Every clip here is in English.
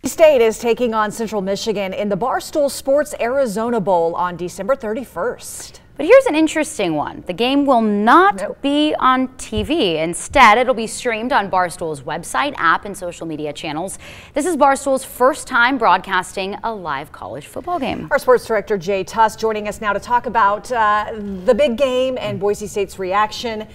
State is taking on Central Michigan in the Barstool Sports Arizona Bowl on December 31st. But here's an interesting one. The game will not be on TV. Instead, it'll be streamed on Barstool's website, app, and social media channels. This is Barstool's first time broadcasting a live college football game. Our sports director, Jay Tuss, joining us now to talk about the big game and Boise State's reaction.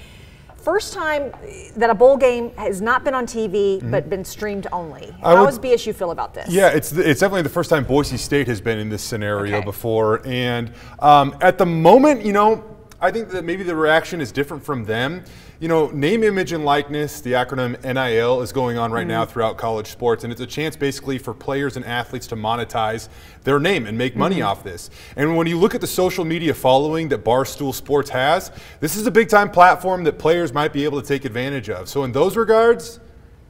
First time that a bowl game has not been on TV, but been streamed only. How does BSU feel about this? Yeah, it's definitely the first time Boise State has been in this scenario before. And at the moment, you know, I think that maybe the reaction is different from them. You know, name, image, and likeness, the acronym NIL, is going on right now throughout college sports, and it's a chance basically for players and athletes to monetize their name and make money off this. And when you look at the social media following that Barstool Sports has, this is a big-time platform that players might be able to take advantage of. So in those regards,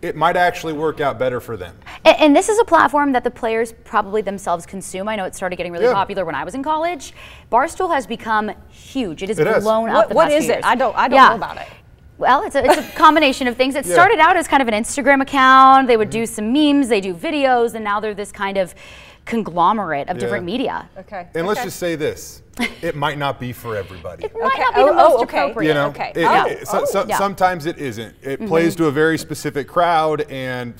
it might actually work out better for them. And this is a platform that the players probably themselves consume. I know it started getting really popular when I was in college. Barstool has become huge. It has blown up the past few years. What is it? I don't know about it. Well, it's a combination of things. It started out as kind of an Instagram account. They would do some memes, they do videos, and now they're this kind of conglomerate of different media. And let's just say this. It might not be for everybody. It might not be the most appropriate. You know, sometimes it isn't. It plays to a very specific crowd, and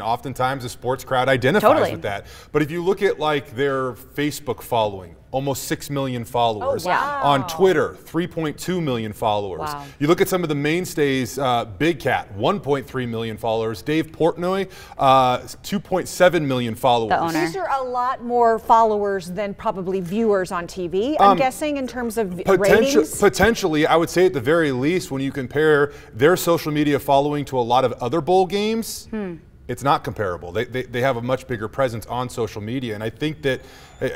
oftentimes the sports crowd identifies with that. But if you look at like their Facebook following, almost 6 million followers. On Twitter, 3.2 million followers. You look at some of the mainstays, Big Cat, 1.3 million followers. Dave Portnoy, 2.7 million followers. The owner. These are a lot more followers than probably viewers on TV, I'm guessing, in terms of ratings? Potentially, I would say at the very least, when you compare their social media following to a lot of other bowl games, it's not comparable. They have a much bigger presence on social media, and I think that,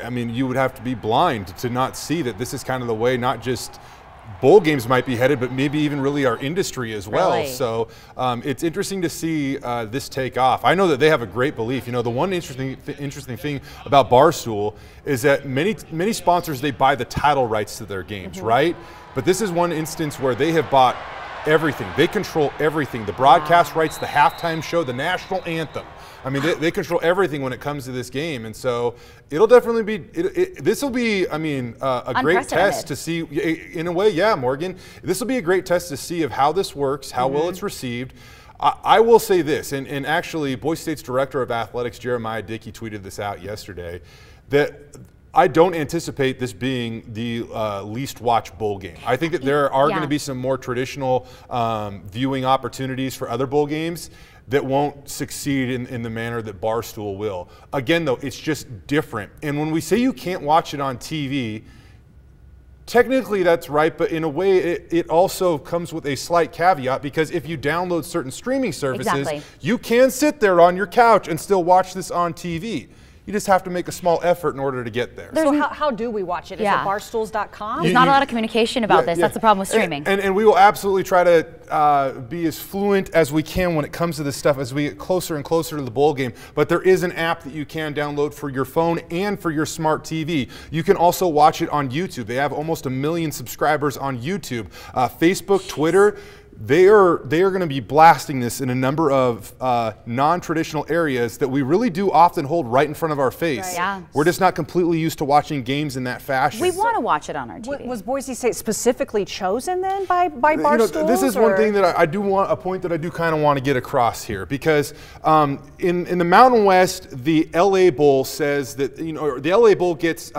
I mean, you would have to be blind to not see that this is kind of the way not just bowl games might be headed, but maybe even really our industry as well. So it's interesting to see this take off. I know that they have a great belief. You know, the one interesting thing about Barstool is that many sponsors, they buy the title rights to their games, right? But this is one instance where they have bought everything. They control everything. The broadcast rights, the halftime show, the national anthem. I mean, they control everything when it comes to this game, and so it'll definitely be. This will be, I mean, a great test to see. In a way, Morgan. This will be a great test to see of how this works, how well it's received. I will say this, and actually, Boise State's director of athletics, Jeremiah Dickey, tweeted this out yesterday, that I don't anticipate this being the least watched bowl game. I think that there are going to be some more traditional viewing opportunities for other bowl games that won't succeed in the manner that Barstool will. Again, though, it's just different. And when we say you can't watch it on TV, technically that's right, but in a way it also comes with a slight caveat, because if you download certain streaming services, you can sit there on your couch and still watch this on TV. You just have to make a small effort in order to get there. So how do we watch it? Is it barstools.com? There's not a lot of communication about this. That's the problem with streaming. And we will absolutely try to be as fluent as we can when it comes to this stuff as we get closer and closer to the bowl game. But there is an app that you can download for your phone and for your smart TV. You can also watch it on YouTube. They have almost 1 million subscribers on YouTube. Facebook, Twitter. They are going to be blasting this in a number of non-traditional areas that we really do often hold right in front of our face. We're just not completely used to watching games in that fashion. We want to watch it on our TV. Was Boise State specifically chosen then by Barstool? You know, this is one thing that I do want, a point that I do kind of want to get across here, because in the Mountain West, the LA Bowl says that, you know, the LA Bowl gets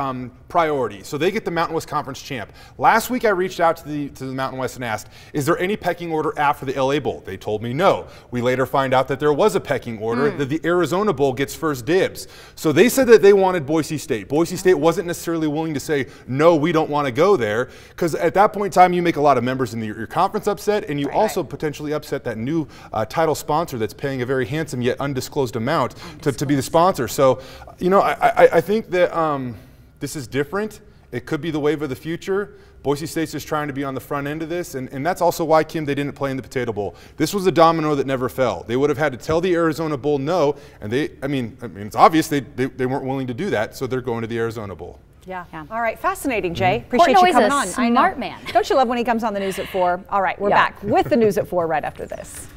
priority. So they get the Mountain West Conference champ. Last week I reached out to the Mountain West and asked, is there any pecking order after the LA Bowl? They told me no. We later find out that there was a pecking order, that the Arizona Bowl gets first dibs. So they said that they wanted Boise State. Boise State wasn't necessarily willing to say, no, we don't want to go there, because at that point in time you make a lot of members in your conference upset, and you also potentially upset that new title sponsor that's paying a very handsome yet undisclosed amount to be the sponsor. So, you know, I think that this is different. It could be the wave of the future. Boise State's just trying to be on the front end of this, and that's also why, Kim, they didn't play in the Potato Bowl. This was a domino that never fell. They would have had to tell the Arizona Bowl no, and I mean, it's obvious they weren't willing to do that, so they're going to the Arizona Bowl. Yeah. All right. Fascinating, Jay. Appreciate you coming on. Smart man. Don't you love when he comes on the news at 4? All right. We're back with the news at 4 right after this.